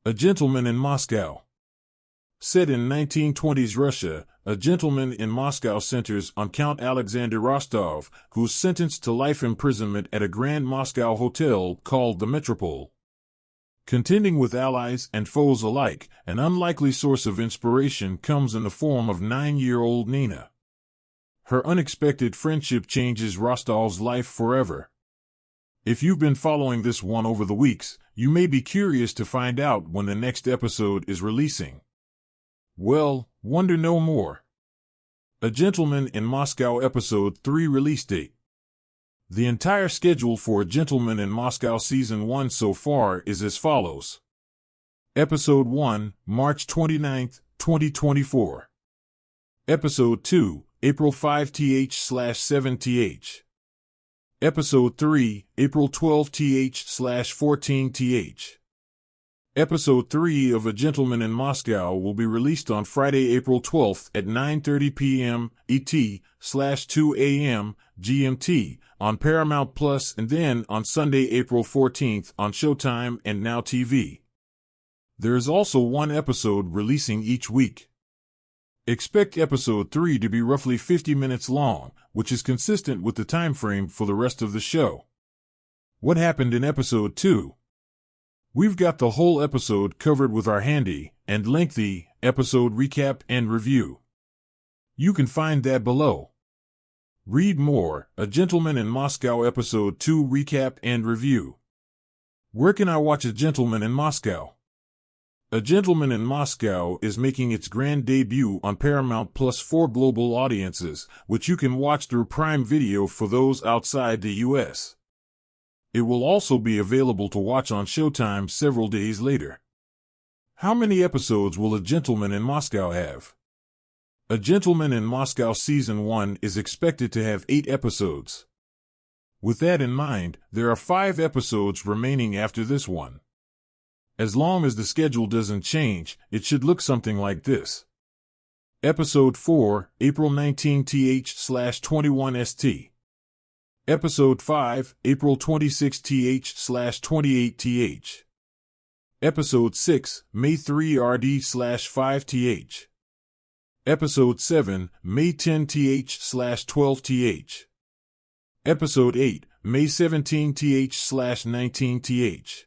A Gentleman in Moscow. Set in 1920s Russia, A Gentleman in Moscow centers on Count Alexander Rostov, who's sentenced to life imprisonment at a Grand Moscow hotel called the Metropole. Contending with allies and foes alike, an unlikely source of inspiration comes in the form of 9-year-old Nina. Her unexpected friendship changes Rostov's life forever. If you've been following this one over the weeks, you may be curious to find out when the next episode is releasing. Well, wonder no more. A Gentleman in Moscow Episode 3 release date. The entire schedule for A Gentleman in Moscow Season 1 so far is as follows. Episode 1, March 29, 2024. Episode 2, April 5th/7th. Episode 3, April 12th/14th. Episode 3 of A Gentleman in Moscow will be released on Friday, April 12th at 9:30 p.m. ET/2 a.m. GMT on Paramount Plus, and then on Sunday, April 14th on Showtime and Now TV. There is also one episode releasing each week. Expect Episode 3 to be roughly 50 minutes long, which is consistent with the time frame for the rest of the show. What happened in Episode 2? We've got the whole episode covered with our handy and lengthy episode recap and review. You can find that below. Read more, A Gentleman in Moscow Episode 2 recap and review. Where can I watch A Gentleman in Moscow? A Gentleman in Moscow is making its grand debut on Paramount Plus for global audiences, which you can watch through Prime Video for those outside the U.S. It will also be available to watch on Showtime several days later. How many episodes will A Gentleman in Moscow have? A Gentleman in Moscow Season 1 is expected to have 8 episodes. With that in mind, there are 5 episodes remaining after this one. As long as the schedule doesn't change, it should look something like this. Episode 4, April 19th/21st. Episode 5, April 26th/28th. Episode 6, May 3rd/5th. Episode 7, May 10th/12th. Episode 8, May 17th/19th.